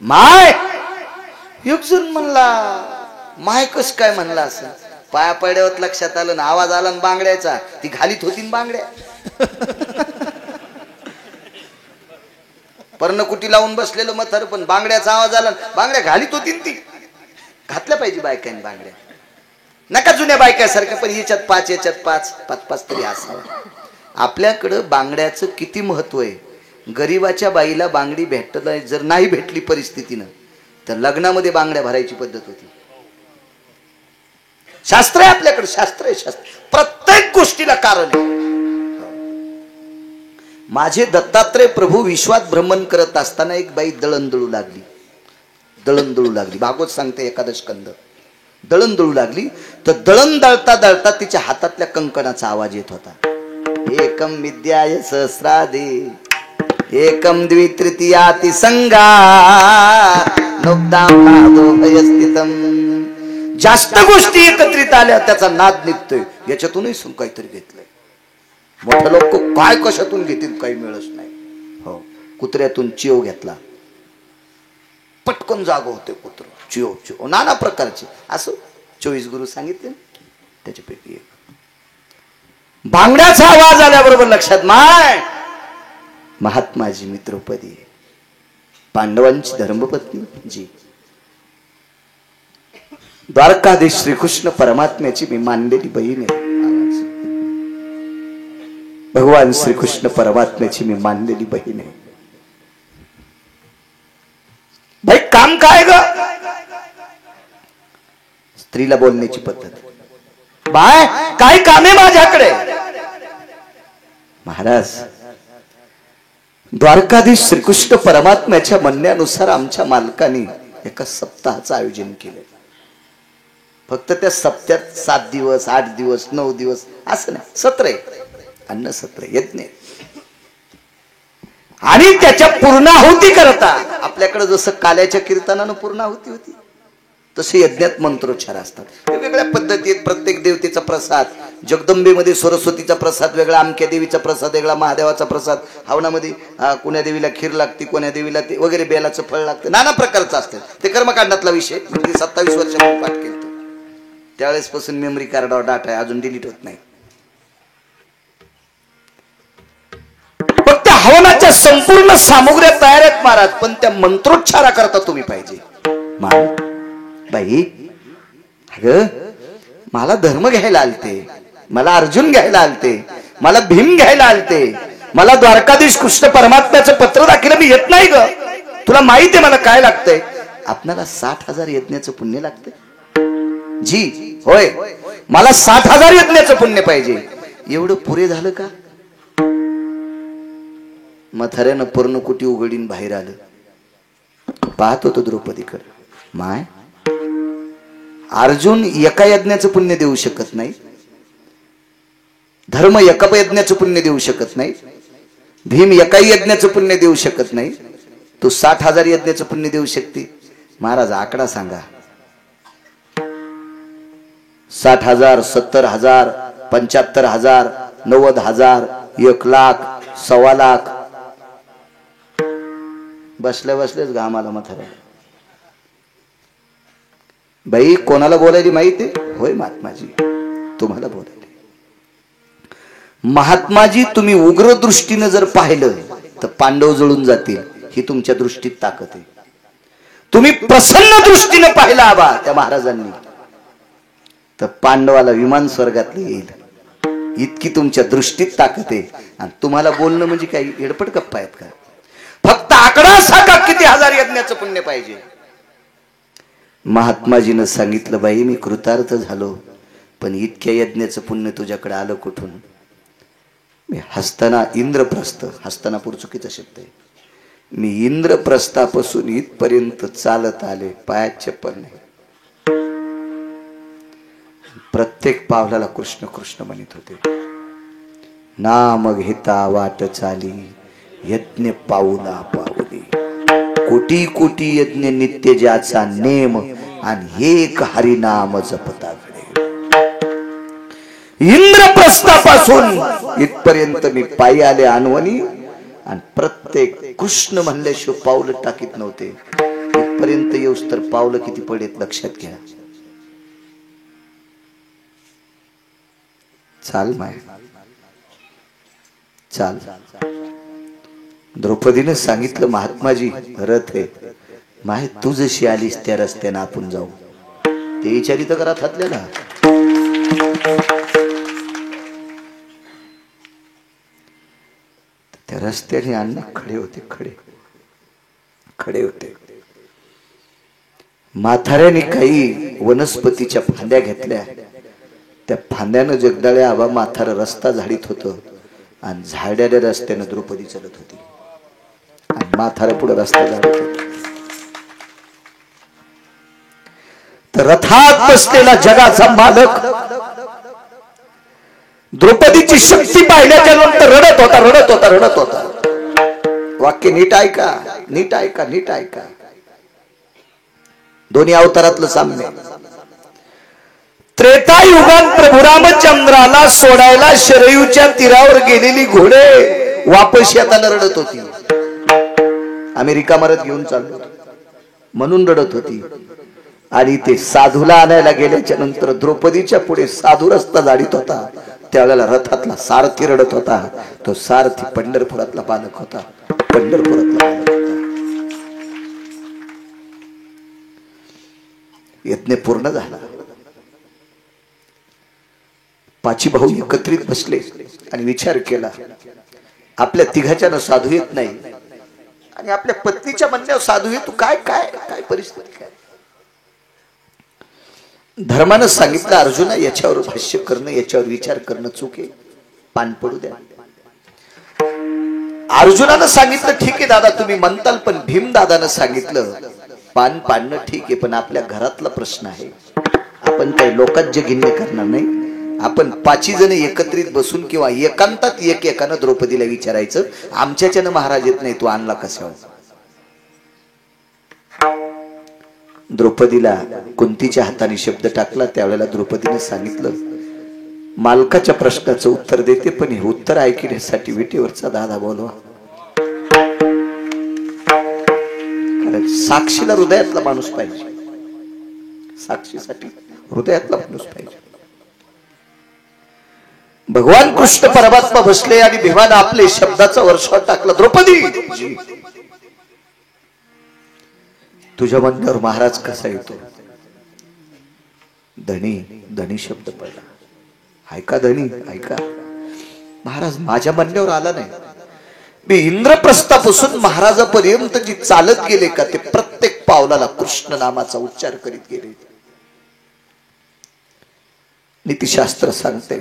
माय एकजण म्हणला माय कस काय म्हणला असं पाया पड्यावर लक्षात आलं ना आवाज आला ना बांगड्याचा ती घालीत होती ना बांगड्या पर्णकुटी लावून बसलेलं मथर पण बांगड्याचा आवाज आला बांगड्या घालीत होती ती घातल्या पाहिजे बायकांनी बांगड्या नका जुन्या बायकासारख्या पण याच्यात पाच पाच पाच तरी असावं आपल्याकडं बांगड्याचं किती महत्व आहे गरीबाच्या बाईला बांगडी भेटत जर नाही भेटली परिस्थितीनं तर लग्नामध्ये बांगड्या भरायची पद्धत होती शास्त्र आहे आपल्याकडे शास्त्र आहे शास्त्र प्रत्येक गोष्टीला कारण आहे माझे दत्तात्रय प्रभू विश्वात भ्रमण करत असताना एक बाई दळण दळू लागली भागवत सांगते एकादश स्कंद दळण दळू लागली तर दळण दळता दळता तिच्या हातातल्या कंकणाचा आवाज येत होता एकम विद्याय सहस्रादे एकम द्वितृतीयाति संगा जास्त गोष्टी एकत्रित आल्या त्याचा नाद निघतोय याच्यातूनही सुन काहीतरी घेतलंय मोठे लोक काय कशातून घेतील काही मिळत नाही हो कुत्र्यातून चिव घेतला पटकन जागो होते कुत्र चिव नाना प्रकारचे असं 24 गुरु सांगितले त्याच्यापैकी एक बांगड्याचा आवाज आल्याबरोबर लक्षात माय महात्माजी मी द्रौपदी पांडवांची धर्मपत्नी जी द्वारकाधीश श्रीकृष्ण परमात्म्याची मी मानलेली बहीण आहे भगवान श्रीकृष्ण परमात्म्याची मी मानलेली बहीण आहे भाई काम काय ग स्त्रीला बोलण्याची पद्धत बाय काय काम आहे माझ्याकडे महाराज द्वारकाधीश श्रीकृष्ण परमात्म्याच्या म्हणण्यानुसार आमच्या मालकाने एका सप्ताहाचं आयोजन केलं फक्त त्या सप्त्यात 7 दिवस 8 दिवस 9 दिवस असं नाही सत्र आहे अन्न सत्र यज्ञ आणि त्याच्या पूर्णाहुती करता आपल्याकडे जसं काल्याच्या कीर्तनानं पूर्णाहुती होती तसे यज्ञात मंत्रोच्चार असतात वेगवेगळ्या पद्धती आहेत प्रत्येक देवतेचा प्रसाद जगदंबेमध्ये सरस्वतीचा प्रसाद वेगळा अमक्या देवीचा प्रसाद वेगळा महादेवाचा प्रसाद हवनामध्ये कोण्या देवीला खीर लागते कोण्या देवीला ते वगैरे बेलाचं फळ लागतं नाना प्रकारचं असतं ते कर्मकांडातला विषय म्हणजे 27 वर्षांपूर्वी पाठ केलं त्यावेळेस पासून मेमरी कार्डावर डाटा आहे अजून डिलीट होत नाही फक्त हवनाच्या संपूर्ण सामुग्र्या तयार आहेत महाराज पण त्या मंत्रोच्चारा करता तुम्ही पाहिजे बाई अगं मला धर्म घ्यायला आलते मला अर्जुन घ्यायला आलते मला भीम घ्यायला आलते मला द्वारकाधीश कृष्ण परमात्म्याचं पत्र दाखिलं मी येत नाही ग तुला माहित आहे मला काय लागतंय आपल्याला 60,000 यज्ञाचं पुण्य लागतंय जी होय मला 60,000 यज्ञाचं पुण्य पाहिजे एवढं पुरे झालं का मथऱ्यानं पर्णकुटी उघडीन बाहेर आलं पाहत होतो द्रौपदीकडे माय अर्जुन एका यज्ञाचं पुण्य देऊ शकत नाही धर्म एका यज्ञाचं पुण्य देऊ शकत नाही भीम एकाही यज्ञाचं पुण्य देऊ शकत नाही तू 60,000 यज्ञाचं पुण्य देऊ शकते महाराज आकडा सांगा 60,000 70,000 75,000 90,000 1,00,000 1,00,000 बसल्या बसलेच घामाला मथारा बाई कोणाला बोलायली माहिती होय महात्माजी तुम्हाला बोलायली महात्माजी तुम्ही उग्र दृष्टीने जर पाहिलं तर पांडव जळून जातील ही तुमच्या दृष्टीत ताकद आहे तुम्ही प्रसन्न दृष्टीने पाहिला आबा त्या महाराजांनी तर पांडवाला विमान स्वर्गातले येईल इतकी तुमच्या दृष्टीत ताकद आहे आणि तुम्हाला बोलणं म्हणजे काही एडपट गप्पा आहेत का फक्त आकडा सांगा किती 1000 यज्ञाचं पुण्य पाहिजे महात्माजीनं सांगितलं बाई मी कृतार्थ झालो पण इतक्या यज्ञाचं पुण्य तुझ्याकडे आलं कुठून मी हस्ताना इंद्रप्रस्थ हस्तानापूर चुकीचा शब्द आहे मी इंद्रप्रस्थापासून इथपर्यंत चालत आले पायात चप्पल नाही प्रत्येक पावलाला कृष्ण कृष्ण म्हणत होते नाम घेता वाट चाली यज्ञ पाऊला पाऊली कोटी कोटी यज्ञ नित्य ज्याचा नेम आणि एक हरिनाम जपता इंद्रप्रस्थापासून इथपर्यंत मी पायी आले अनवणी आणि प्रत्येक कृष्ण म्हणल्याशिवाय पाऊल टाकीत नव्हते इथपर्यंत येऊस तर पावलं किती पडेत लक्षात घ्या. चाल माय चाल. द्रौपदीने सांगितलं महात्माजी रथ आहे माय, तू जशी आलीस त्या रस्त्याने आपण जाऊ. ते विचारित करा थातलेला. त्या रस्त्याने अण्णा खडे होते, खडे होते. म्हाताऱ्याने काही वनस्पतीच्या फांद्या घेतल्या, त्या फांद्यानं जगदाळे आबा म्हातारा रस्ता झाडीत होतं आणि झाड्याच्या रस्त्यानं द्रौपदी चालत होती आणि म्हातारा पुढे रस्ता झाडीत होता. तर रथात बसलेला जगाचा मालक द्रौपदीची शक्ती पाहिल्याच्या नंतर रडत होता. वाक्य नीट ऐका. दोन्ही अवतारातलं साम्य. त्रेतायुगात प्रभू रामचंद्राला सोडायला शरयूच्या तीरावर गेलेली घोडे वापस येताना रडत होती. अमेरिका मरत घेऊन चाललो म्हणून रडत होती. आणि ते साधूला आणायला गेल्याच्या नंतर द्रौपदीच्या पुढे साधू रस्ता झाडीत होता. त्यावेळेला रथातला सारथी रडत होता. तो सारथी पंढरपुरातला बालक होता. यज्ञ पूर्ण झाला. पाची भाऊ एकत्रित बसले आणि विचार केला, आपल्या तिघाच्यानं साधू येत नाही आणि आपल्या पत्नीच्या म्हणण्यावर साधू येतो. काय परिस्थिती काय. धर्मानं सांगितलं अर्जुना याच्यावर भाष्य करणं, याच्यावर विचार करणं चूक आहे, पान पडू द्या. अर्जुनानं सांगितलं ठीक आहे दादा तुम्ही म्हणताल, पण भीम दादानं सांगितलं पान पाडणं ठीक आहे, पण आपल्या घरातला प्रश्न आहे. आपण काही लोकांचे गिन्ने करणार नाही. आपण 5 जण एकत्रित बसून किंवा एकांतात एकानं द्रौपदीला विचारायचं, आमच्याच्यानं महाराज येत नाही, तू आणला कसा. द्रौपदीला कुंतीच्या हाताने शब्द टाकला. त्यावेळेला द्रौपदीने सांगितलं मालकाच्या प्रश्नाचं उत्तर देते, पण हे उत्तर ऐकण्यासाठी विटेवरचा दादा बोलवा. कारण साक्षीला हृदयातला माणूस पाहिजे. साक्षीसाठी हृदयातला माणूस पाहिजे. भगवान कृष्ण परमात्मा बसले आणि भीमानं आपले शब्दाचा वर्षाव टाकला. द्रौपदी तुझ्या म्हणण्यावर महाराज कसा येतो. धनी शब्द पडला. ऐका धनी ऐका, महाराज माझ्या म्हणण्यावर आला नाही. मी इंद्रप्रस्थापासून महाराजापर्यंत जी चालत गेले का ते प्रत्येक पावलाला कृष्ण नामाचा उच्चार करीत गेले. नीतिशास्त्र सांगते,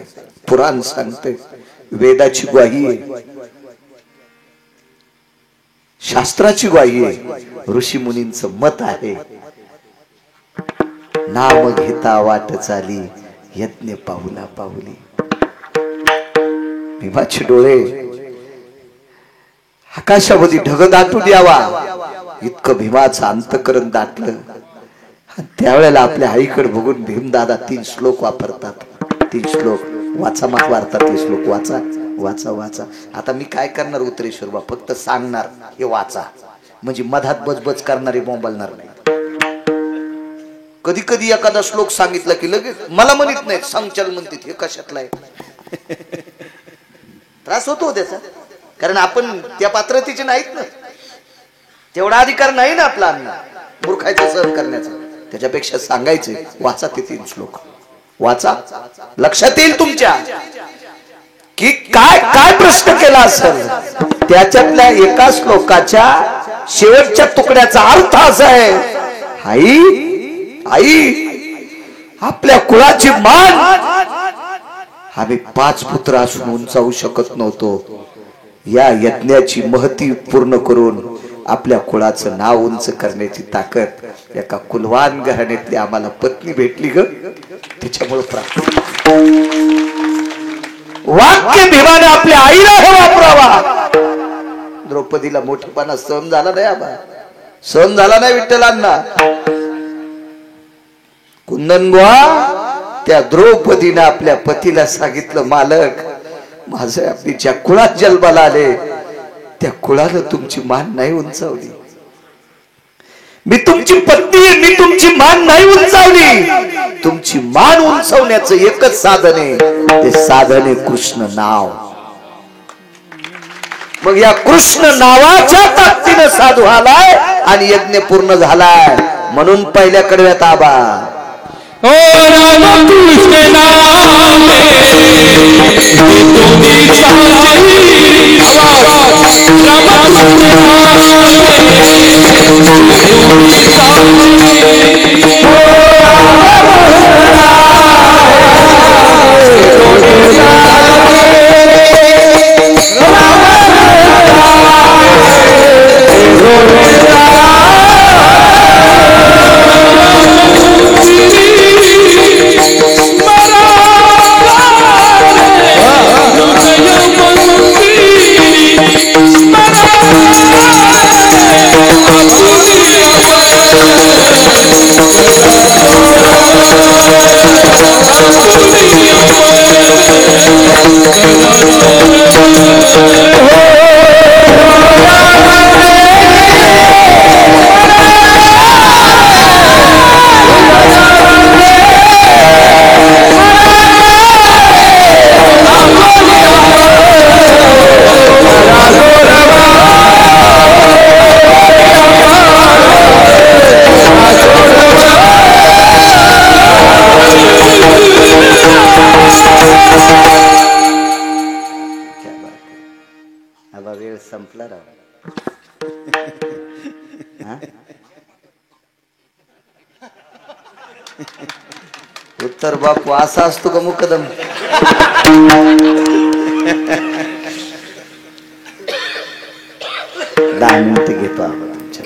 पुराण सांगते, वेदाची ग्वाही आहे, शास्त्राची ग्वाही आहे, ऋषी मुनींचं मत आहे. नाम घेता वाट चाली यज्ञ पाहुला पाहुली. भीमाचे डोळे आकाशामध्ये ढग दाटून यावा इतकं भीमाचं अंतकरण दाटलं. त्यावेळेला आपल्या आईकडे बघून भीमदादा 3 श्लोक वापरतात. 3 श्लोक वाचा, मग वार्तातले श्लोक वाचा वाचा वाचा. आता मी काय करणार उत्तरेश्वर बा, फक्त सांगणार हे वाचा, म्हणजे मधात बजबज करणारे बोंबलणार नाही. कधी कधी एखादा श्लोक सांगितला की लगेच मला म्हणत नाहीत, संचल म्हणतात, हे कशातला आहे. त्रास होतो त्याचा, कारण आपण त्या पात्रतेचे नाहीत ना, तेवढा अधिकार नाही ना आपला मूर्खायचं सहन करण्याचा. त्याच्यापेक्षा सांगायचे वाचा ते 3 श्लोक वाचा, लक्षात येईल तुमच्या की काय काय प्रश्न केला असेल. त्याच्यातल्या एका श्लोकाच्या शेवटच्या तुकड्याचा अर्थ असा आहे, आई आपल्या कुळाची मान आम्ही 5 पुत्र असून उंचावू शकत नव्हतो. या यज्ञाची महती पूर्ण करून आपल्या कुळाचं नाव उंच करण्याची ताकद एका कुलवान घराण्यातली आम्हाला पत्नी भेटली ग, त्याच्यामुळे प्राप्त. वाक्य भीमाने आपल्या आईला हे वापरावा. द्रौपदीला मोठेपणा सहन झाला नाही, आबा सहन झाला नाही विठ्ठलांना. कुंदन बुवा त्या द्रौपदीने आपल्या पतीला सांगितलं, मालक माझं आपली ज्या कुळात जन्माला आले त्या कुळानं तुमची मान नाही उंचावली. मी तुमची पत्नी आहे, मी तुमची मान नाही उंचावली. तुमची मान उंचावण्याचं एकच साधन आहे, ते साधन आहे कृष्ण नाव. मग या कृष्ण नावाच्या ताकदीनं साधू आलाय आणि यज्ञ पूर्ण झालाय. म्हणून पहिल्या कडव्यात आबा ओ राम कृष्ण नामे तुम्ही साची आवाज राम कृष्ण संपला राव. उत्तर बापू असा असतो का मुकदम? 10 मिनिटं घेतो आपण तुमच्या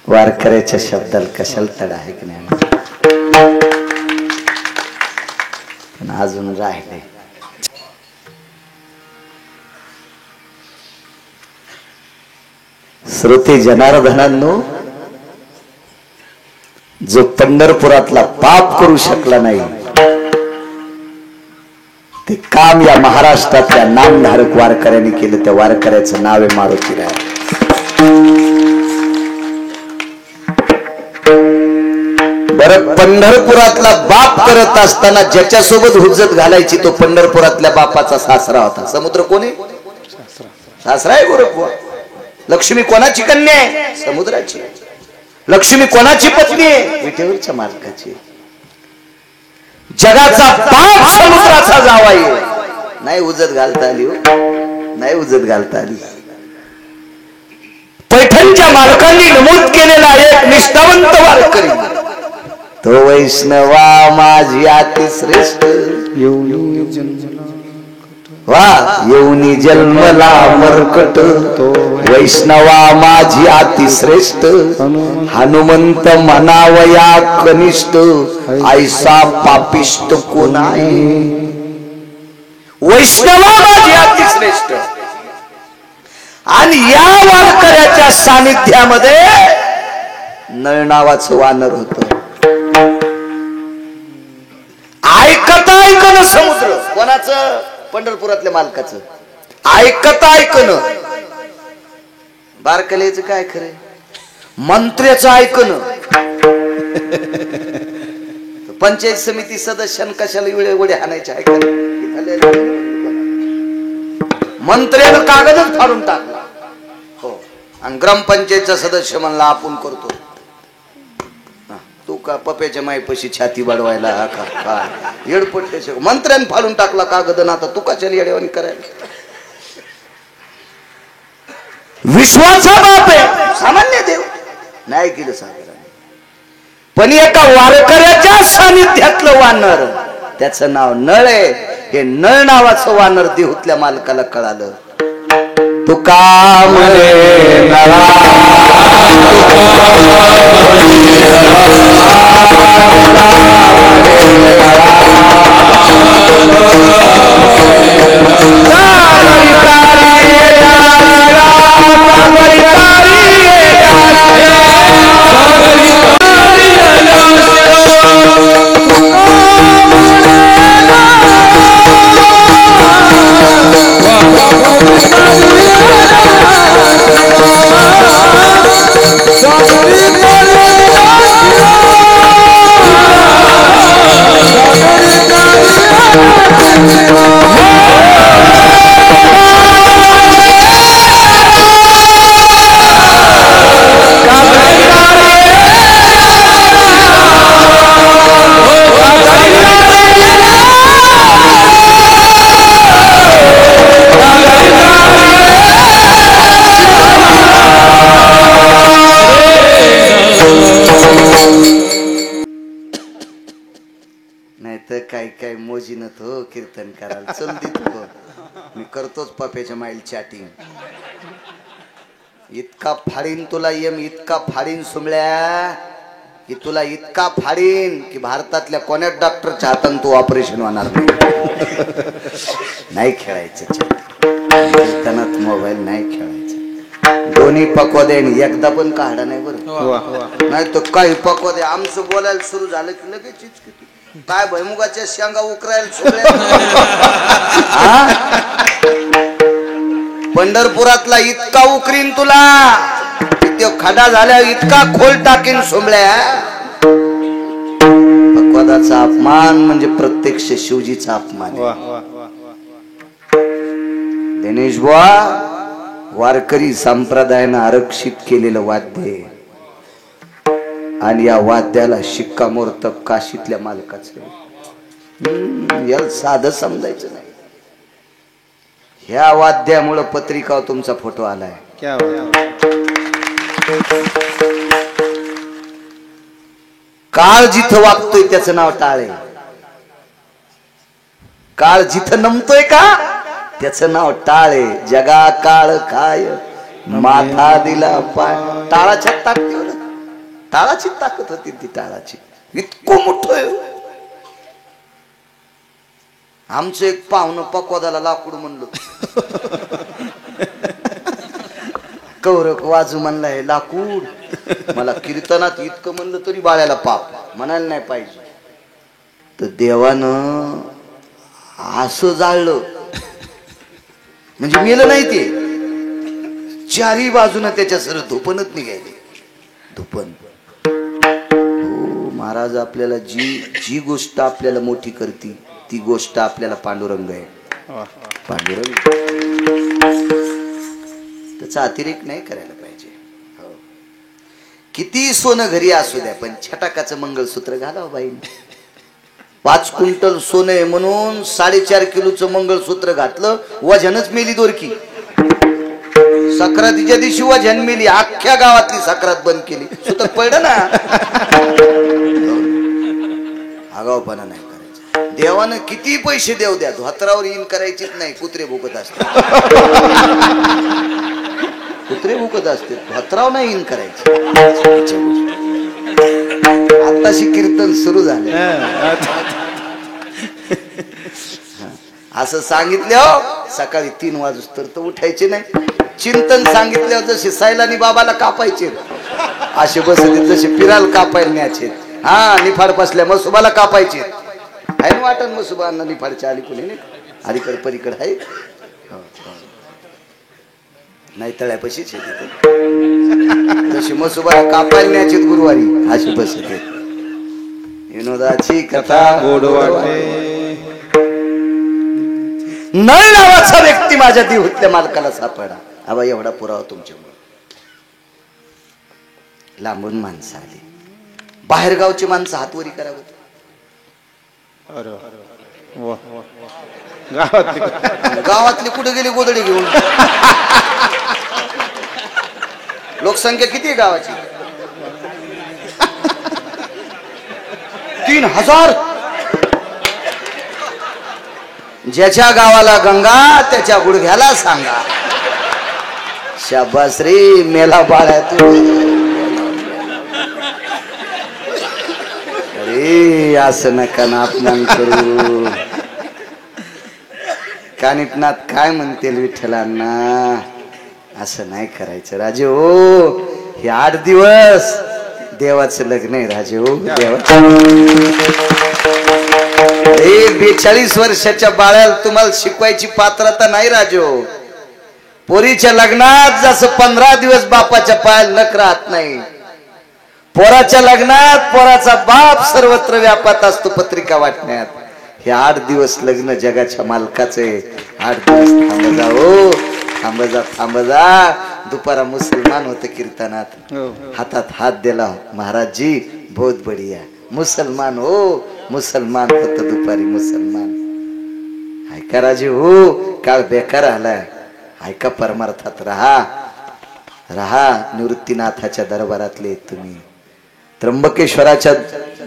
वारकऱ्याच्या शब्दाला कशाला तडा आहे की नाही, पण अजून राहिले. श्रोते जनार्दनांनो, जो पंढरपुरातला पाप करू शकला नाही ते काम या महाराष्ट्रातल्या नामधारक वारकऱ्यांनी केलं. त्या वारकऱ्याचं नाव आहे मारुतीराय. बरं, पंढरपुरातला बाप करत असताना ज्याच्यासोबत हुज्जत घालायची तो पंढरपुरातल्या बापाचा सासरा होता. समुद्र कोणी? सासरा आहे गोरखबुवा. लक्ष्मी कोणाची कन्या आहे? समुद्राची. लक्ष्मी कोणाची पत्नी आहे? विटेवरच्या मालकाची. जगाचा बाप समुद्राचा जावाई. नाही उजत घालता आली हो, नाही उजत घालता आली. पैठणच्या मालकांनी नमूद केलेला एक निष्ठावंत वारकरी तो वैष्णवा माझी अतिश्रेष्ठ वा येऊनी जन्मला मरकट. वैष्णवा माझी अतिश्रेष्ठ हनुमंत म्हणावया कनिष्ठ ऐसा पापिष्ट कोण आहे. वैष्णवा माझी अतिश्रेष्ठ. आणि या वारकऱ्याच्या सानिध्यामध्ये नळ नावाचं वानर होत. ऐकता ऐकणं समुद्र कोणाचं? पंढरपुरातल्या मालकाचं. ऐकता ऐकणं. बारकलेचं काय खरं? मंत्र्याचं ऐकणं. पंचायत समिती सदस्यां कशाला वेळे वडे हाणायचे ऐकणं. मंत्र्यानं कागदच फाडून टाकला. हो, आणि ग्रामपंचायतचा सदस्य म्हणला आपण करतो. तू का पप्याच्या मायपाशी छाती वाढवायला का येडपट्टे. मंत्र्याने फाडून टाकला कागद. आता तू का चल येड्यावानी करायला? विश्वाचा बाप आहे, सामान्य देव नाही केलं सागराने. पण एका वारकऱ्याच्या सानिध्यातलं वानर, त्याचं नाव नळ आहे. हे नळ नावाचं वानर देहूतल्या मालकाला कळालं. तू का म्हणे नळा Sorry. भाऊजीनं तो कीर्तन करायला चल देतो मी करतोच पप्याच्या माईल चॅटिंग इतका फाडीन तुला इतका फाडीन सुमल्या की तुला इतका फाडीन की भारतातल्या कोण्याच डॉक्टरच्या हातानं तू ऑपरेशन होणार नाही खेळायचं कीर्तनात मोबाईल नाही खेळायचा दोन्ही पकवादे एकदा पण काढा नाही बरं नाही तर काही पकवादे आमचं बोलायला सुरू झालं की लगेच काय भैमुगाच्या शेंगा उकरायला पंढरपुरातला इतका उकरीन तुला तो खडा झाल्या इतका खोल टाकीन सोमल्या भगवदाचा अपमान म्हणजे प्रत्यक्ष शिवजीचा अपमान दिनेश बुवा वारकरी संप्रदायानं आरक्षित केलेलं वाद्य आणि या वाद्याला शिक्कामोर्तब काशीतल्या मालकाचं याला साधं समजायचं नाही ह्या वाद्यामुळे पत्रिकावर तुमचा फोटो आलाय क्या काळ जिथं वागतोय त्याचं नाव टाळे काळ जिथं नमतोय का त्याचं नाव टाळे जगा काळ काय माथा दिला पाय टाळाच्या ताकदीवर टाळाची ताकद होती ती टाळाची इतकं मोठं आमचं एक पाहुणं पकवादाला लाकूड म्हणलं कौरक वाजू म्हणलाय लाकूड मला कीर्तनात इतकं म्हणलं तरी बाळ्याला पाप म्हणायला नाही पाहिजे तर देवानं असं जाळलं म्हणजे मेलं नाही ते चारही बाजूनं त्याच्या सर धोपणच निघायले धोपण हो महाराज आपल्याला जी गोष्ट आपल्याला मोठी करते ती गोष्ट आपल्याला पांडुरंग आहे पांडुरंग त्याचा अतिरेक नाही करायला पाहिजे किती सोनं घरी असू द्या पण छटाकाचं मंगळसूत्र घालावं बाई 5 क्विंटल सोनं आहे म्हणून 4.5 किलोचं मंगळसूत्र घातलं वजनच मेली दोरकी सक्रातीच्या दिवशी वजन मेली अख्ख्या गावातली सक्रात बंद केली सुतक पडलं ना आगावपणा नाही करायचं देवानं किती पैसे देऊ द्या धोत्रावर इन करायचीच नाही कुत्रे भुकत असतात कुत्रे भुकत असते धोत्रावर नाही इन करायचं आताशी कीर्तन सुरू झाले असं सांगितलं सकाळी 3 वाजता तर उठायचे नाही चिंतन सांगितल्यावर जसे सायलानी बाबाला कापायचे असे बसले जसे पिराल कापायला न्यायचे हा निफाड बसल्या मसुबाला कापायचे आहे ना वाटण मसुबांना निफाडच्या अलीकडे नाही अलीकड पलीकड आहे नाही तळ्यापाशी जशी मसुबाला कापायला न्यायचे गुरुवारी अशी बसते विनोदाची कथा गोड वाटे नळ नावाचा व्यक्ती माझ्या देहूतल्या मालकाला सापडा आबा एवढा पुरावा तुमच्यामुळे लांबून माणसं आली बाहेरगावची माणसं हातवरी करावं गावातली कुठे गेली गोदडी घेऊन लोकसंख्या किती आहे गावाची 3000 ज्याच्या गावाला गंगा त्याच्या गुडघ्याला सांगा शाबास रे मेला बाळ्या तू अरे असं नका ना अपमान करू कानिटनाथ काय म्हणतील विठ्ठलांना असं नाही करायचं राजे हो हे 8 दिवस देवाचं लग्न आहे राजे हो देवाचं 42 वर्षाच्या बाळाला तुम्हाला शिकवायची पात्रता नाही राजे हो पोरीच्या लग्नात जसं 15 दिवस बापाच्या पायाला नख राहत नाही पोराच्या लग्नात पोराचा बाप सर्वत्र व्यापात असतो पत्रिका वाटण्यात हे 8 दिवस लग्न जगाच्या मालकाचे 8 दिवस थांब जा दुपारा मुसलमान होते कीर्तनात हातात हात दिला महाराजजी बहुत बढिया मुसलमान हो मुसलमान होत दुपारी मुसलमान ऐका राजे हो काळ बेकार आलाय ऐका परमार्थात राहा निवृत्तीनाथाच्या दरबारातले तुम्ही त्र्यंबकेश्वराच्या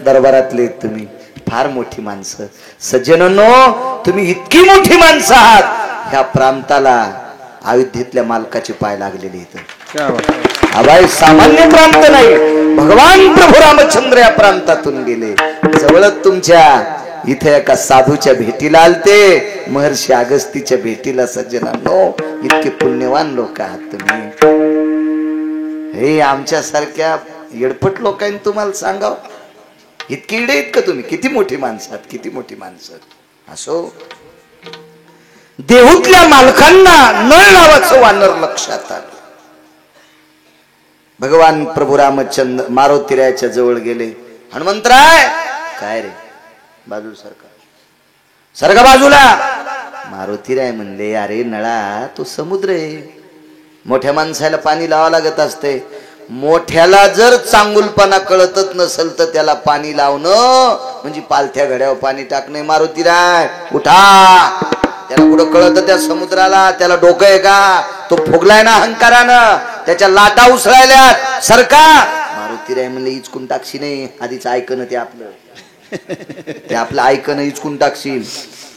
दरबारातले तुम्ही फार मोठी माणसं. सज्जनांनो, तुम्ही इतकी मोठी माणसं आहात, ह्या प्रांताला अयोध्येतल्या मालकाचे पाय लागलेले इथं. अबाई सामान्य प्रांत नाही, भगवान प्रभू रामचंद्र या प्रांतातून गेले. जवळच तुमच्या इथे एका साधूच्या भेटीला आलते, महर्षी अगस्तीच्या भेटीला. सज्जनांनो, इतके पुण्यवान लोक आहात तुम्ही. हे आमच्यासारख्या येडपट लोकांनी तुम्हाला सांगाव, इतकी इडे आहेत का तुम्ही? किती मोठी माणसं आहात, किती मोठी माणसं. असो, देहूतल्या मालकांना नळ नावाचं वानर लक्षात आलं. भगवान प्रभू रामचंद्र मारुतीरायाच्या जवळ गेले. हनुमंतराय, काय रे, बाजूला सरका बाजूला. मारुतीराय म्हणले, अरे नळा, तो समुद्र आहे, मोठ्या माणसाला पाणी लावावं लागत असते. मोठ्याला जर चांगुलपणा कळतच नसेल तर त्याला पाणी लावणं म्हणजे पालथ्या घड्यावर पाणी टाकणे. मारुतीराय उठा, त्याला कुठं कळत त्या समुद्राला? त्याला डोकं आहे का? तो फुगलाय ना अहंकारानं, त्याच्या लाटा उसळायल्यात. सरका. मारुतीराय म्हणले, इचकून टाकशी नाही, आधीच ऐकणं ते आपलं ऐकणं इचकून टाकशील.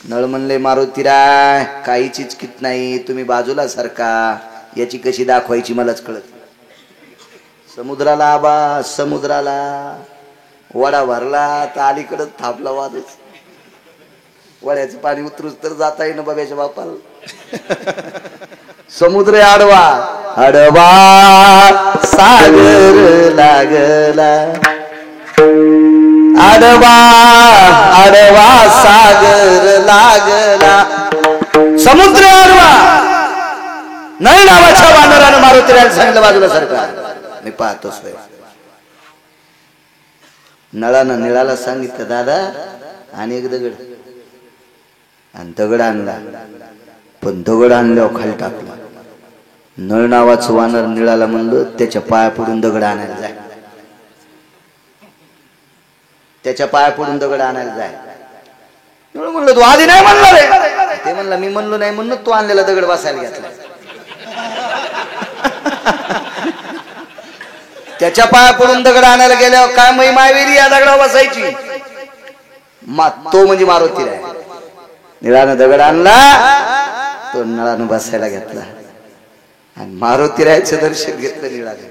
नळ म्हणले, मारुतीराय काहीच इचकीत नाही, तुम्ही बाजूला सरका. याची कशी दाखवायची मलाच कळत. समुद्राला आबा, समुद्राला वडा भरला तर अलीकडच थांबला वादच. वड्याचं पाणी उतरूच तर जाता येईन बाबाच्या बापाला. समुद्र आडवा आडवा सागर लागला, आडवा आडवा सागर लागला. समुद्र आडवा. नळ नावाच्या वानरानं मारुतीरायाला सांगितलं, बाजूला सरकार, मी पाहतो स्वयं. नळानं निळाला सांगितलं, दादा आणि एक दगड. आणि दगड आणला, पण दगड आणल्यावर खाली टाकला. नळ नावाचं वानर निळाला म्हणलं, त्याच्या पाया पडून दगड आणायला जाय, त्याच्या पाया पडून दगड आणायला जाय. म्हणलं, तू आधी नाही म्हणला रे. ते म्हणला, मी म्हणलो नाही म्हणून तू आणलेला दगड बसायला घेतला. त्याच्या पाया पडून दगड आणायला गेल्यावर काय महिमावेली या दगडावर बसायची. तो म्हणजे मारुतीराय. निळानं दगड आणला, तो नळानं बसायला घेतला आणि मारुतीरायाचं दर्शन घेतलं निळाने.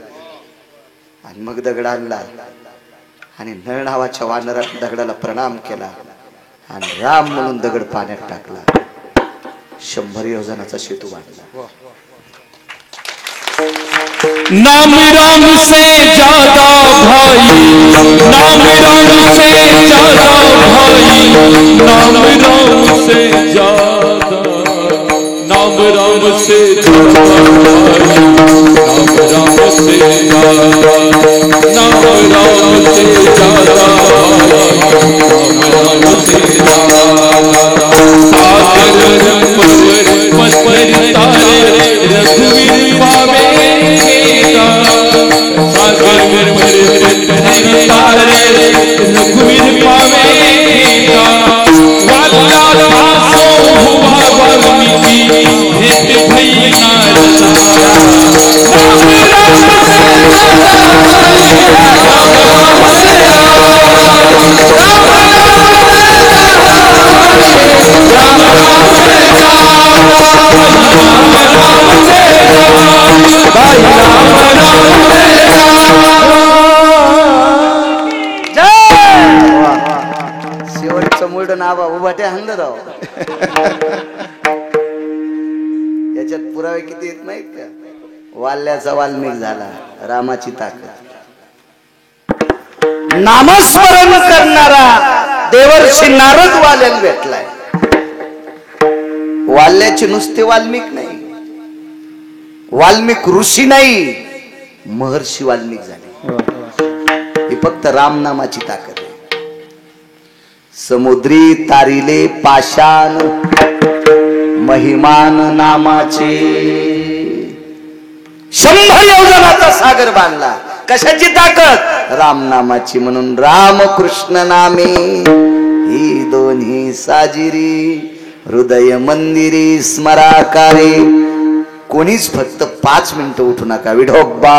आणि मग दगड आणला आणि नळ नावाच्या वानरात दगडाला प्रणाम केला आणि राम म्हणून दगड पाण्यात टाकला. 100 योजनाचा सेतू बांधला. नाम राम से ज्यादा भाई, नाम राम से ज्यादा भाई, नाम राम से ज्यादा, नाम राम से ज्यादा भाई, नाम राम से ज्यादा, नाम राम से ज्यादा भाई, नाम राम से ज्यादा. सागर पर तारे रघुवीर पावे, सागर पर तारे रघुवीर पावे. वाला आसो हुआ वाल्मीकि, भेंट भई शेवटचं मूळ नाव उभाट्या हंग राव. याच्यात पुरावे किती येत नाहीत का? वाल्याचा वाल्मिक झाला, रामाची ताकद. नामस्मरण करणारा देवर्षी नारद वाल्याला भेटलाय. वाल्याचे नुसते वाल्मिक नाही, वाल्मिक ऋषी नाही, महर्षी वाल्मिक झाले. ही फक्त राम नामाची ताकद आहे. समुद्री तारिले पाषाण महिमान नामाचे. 100 योजनाचा सागर बांधला. कशाची ताकद? राम नामाची. म्हणून रामकृष्ण नामे ही दोन्ही साजिरी, हृदय मंदिरी स्मराकारी. कोणीच फक्त 5 मिनिटं उठू नका. विठोबा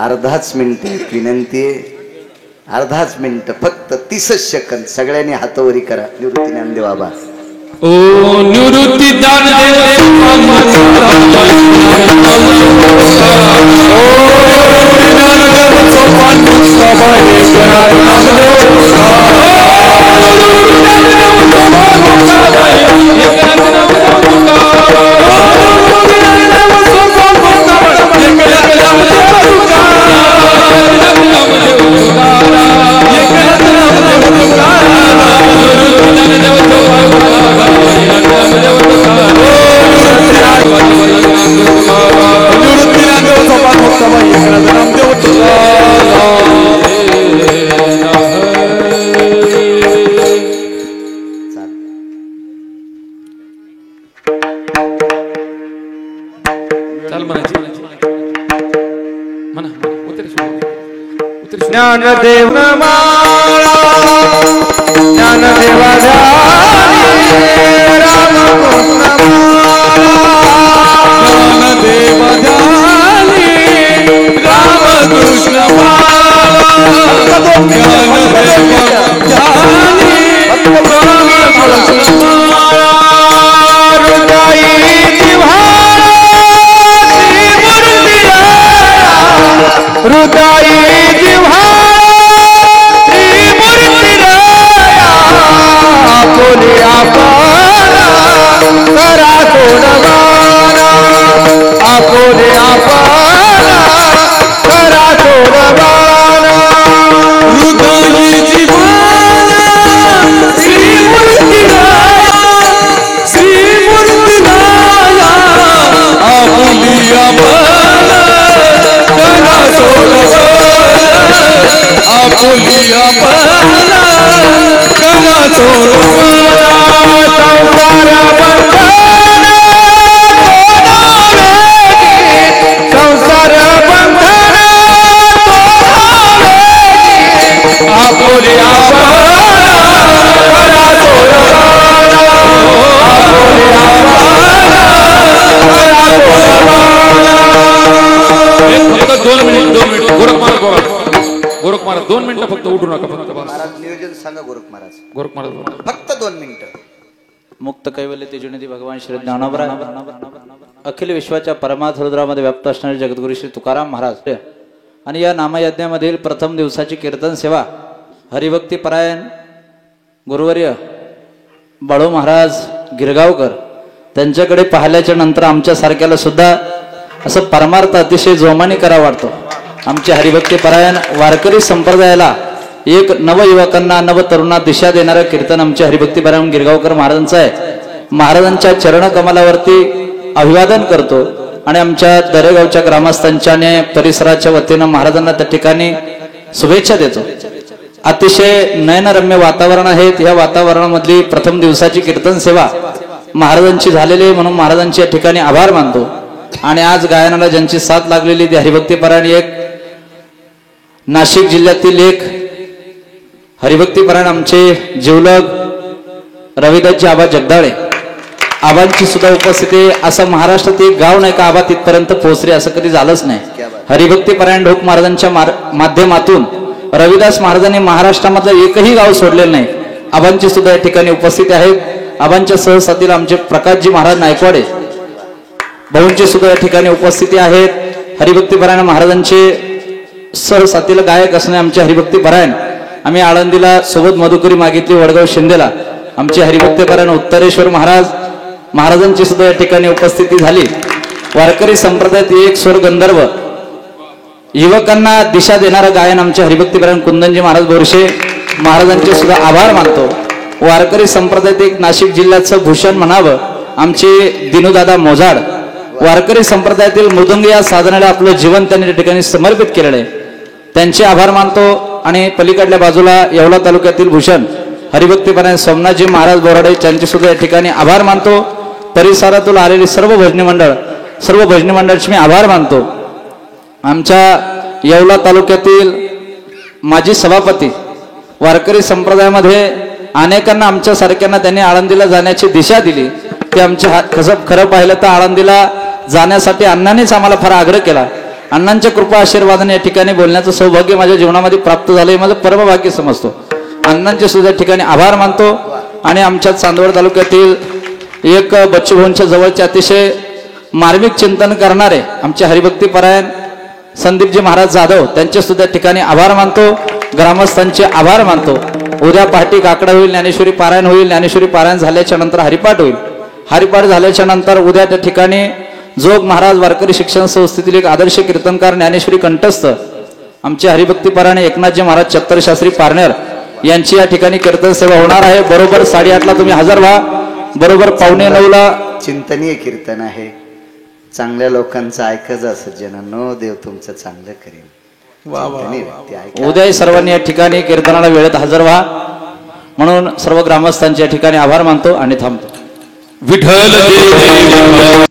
अर्धाच मिनिट विनंती आहे, अर्धाच मिनिट, फक्त 30 सेकंद. सगळ्यांनी हातवरी करा. निवृत्ती ज्ञानदेव बाबा. ओ निवृत्ती ज्ञानदेव माळा ज्ञानदेवा रामकृष्ण गोरख महाराज 2 मिनिटं फक्त उठू नका. फक्त महाराज नियोजन सांगा. गोरख महाराज फक्त 2 मिनिटं. मुक्त कैवल्य तेजोनिधी भगवान श्री ज्ञानोबा अखिल विश्वाच्या परमार्थ रुद्रामध्ये व्याप्त असणारे जगद्गुरु श्री तुकाराम महाराज आणि या नामयज्ञामधील प्रथम दिवसाची कीर्तन सेवा हरिभक्ती परायण गुरुवर्य बाळू महाराज गिरगावकर त्यांच्याकडे पाहिल्याच्या नंतर आमच्या सारख्याला सुद्धा असं परमार्थ अतिशय जोमाने करा वाटतो. आमच्या हरिभक्ती परायण वारकरी संप्रदायाला एक नवयुवकांना नव तरुणांना दिशा देणारं कीर्तन आमच्या हरिभक्ती परायण गिरगावकर महाराजांचं आहे. महाराजांच्या चरण कमलावरती अभिवादन करतो आणि आमच्या दरेगावच्या ग्रामस्थांच्या आणि परिसराच्या वतीनं महाराजांना त्या ठिकाणी शुभेच्छा देतो. अतिशय नयनरम्य वातावरण आहे. या वातावरणामधली प्रथम दिवसाची कीर्तन सेवा महाराजांची झालेली आहे म्हणून महाराजांच्या ठिकाणी आभार मानतो. आणि आज गायनाला ज्यांची साथ लागलेली ती हरिभक्ती परायण एक नाशिक जिल्ह्यातील एक हरिभक्ती परायण आमचे जिवलग रविदासजी आबा जगदाळे आबांची सुद्धा उपस्थिती. असं महाराष्ट्रात एक गाव नाही का आबा तिथपर्यंत पोहोचले असं कधी झालंच नाही. हरिभक्ती परायण ढोक महाराजांच्या माध्यमातून रविदास महाराजांनी महाराष्ट्रामधलं एकही गाव सोडलेलं नाही. आबांची सुद्धा या ठिकाणी उपस्थिती आहेत. आबांच्या सहसाथीला आमचे प्रकाशजी महाराज नायकवाडे भाऊंची सुद्धा या ठिकाणी उपस्थिती आहेत. हरिभक्ती परायण महाराजांचे सहसाथीला गायक असणे आमचे हरिभक्ती परायण. आम्ही आळंदीला सोबत मधुकरी मागितली वडगाव शिंदेला. आमचे हरिभक्ती परायण उत्तरेश्वर महाराजांची सुद्धा या ठिकाणी उपस्थिती झाली. वारकरी संप्रदायात एक स्वर गंधर्व युवकांना दिशा देणारं गायन आमचे हरिभक्ती परायण कुंदनजी महाराज बोरशे महाराजांचे सुद्धा आभार मानतो. वारकरी संप्रदायात एक नाशिक जिल्ह्याचं भूषण म्हणावं आमचे दिनूदादा मोजाड. वारकरी संप्रदायातील मृदंग या साधनाला आपलं जीवन त्यांनी त्या ठिकाणी समर्पित केलेलं आहे. त्यांचे आभार मानतो. आणि पलीकडल्या बाजूला येवला तालुक्यातील भूषण हरिभक्ती परायण सोमनाथजी महाराज बोराडे त्यांचे सुद्धा या ठिकाणी आभार मानतो. परिसरातून आलेली सर्व भजनी मंडळाचे मी आभार मानतो. आमच्या येवला तालुक्यातील माजी सभापती वारकरी संप्रदायामध्ये अनेकांना आमच्या सारख्यांना त्यांनी आळंदीला जाण्याची दिशा दिली. ते आमच्या खरं पाहिलं तर आळंदीला जाण्यासाठी अण्णांनीच आम्हाला फार आग्रह केला. अण्णांच्या कृपा आशीर्वादाने या ठिकाणी बोलण्याचं सौभाग्य माझ्या जीवनामध्ये प्राप्त झालंय, माझं परमभाग्य समजतो. अण्णांचे सुद्धा ठिकाणी आभार मानतो. आणि आमच्या चांदवड तालुक्यातील एक बच्चूभाऊंच्या जवळचे अतिशय मार्मिक चिंतन करणारे आमचे हरिभक्तीपरायण संदीपजी महाराज जाधव त्यांचे सुद्धा ठिकाणी आभार मानतो. ग्रामस्थांचे आभार मानतो. उद्या पहाटे काकडा होईल, ज्ञानेश्वरी पारायण होईल. ज्ञानेश्वरी पारायण झाल्याच्या नंतर हरिपाठ होईल. हरिपाठ झाल्याच्या नंतर उद्या त्या ठिकाणी जोग महाराज वारकरी शिक्षण संस्थेतील एक आदर्श कीर्तनकार ज्ञानेश्वरी कंठस्थ आमचे हरिभक्तीपरायण एकनाथजी महाराज चत्तरशास्त्री पारनेर यांची या ठिकाणी कीर्तन सेवा होणार आहे. बरोबर 8:30ला तुम्ही हजर व्हा. बरोबर 8:45 चिंतनीय कीर्तन आहे. चांगल्या लोकांचं ऐकत असत जनांनो, देव तुमचं चांगलं करेल. चिंतनीय व्यक्ती ऐका. उद्याही सर्वांनी या ठिकाणी कीर्तनाला वेळेत हजर व्हा. म्हणून सर्व ग्रामस्थांच्या ठिकाणी आभार मानतो आणि थांबतो. विठ्ठल देव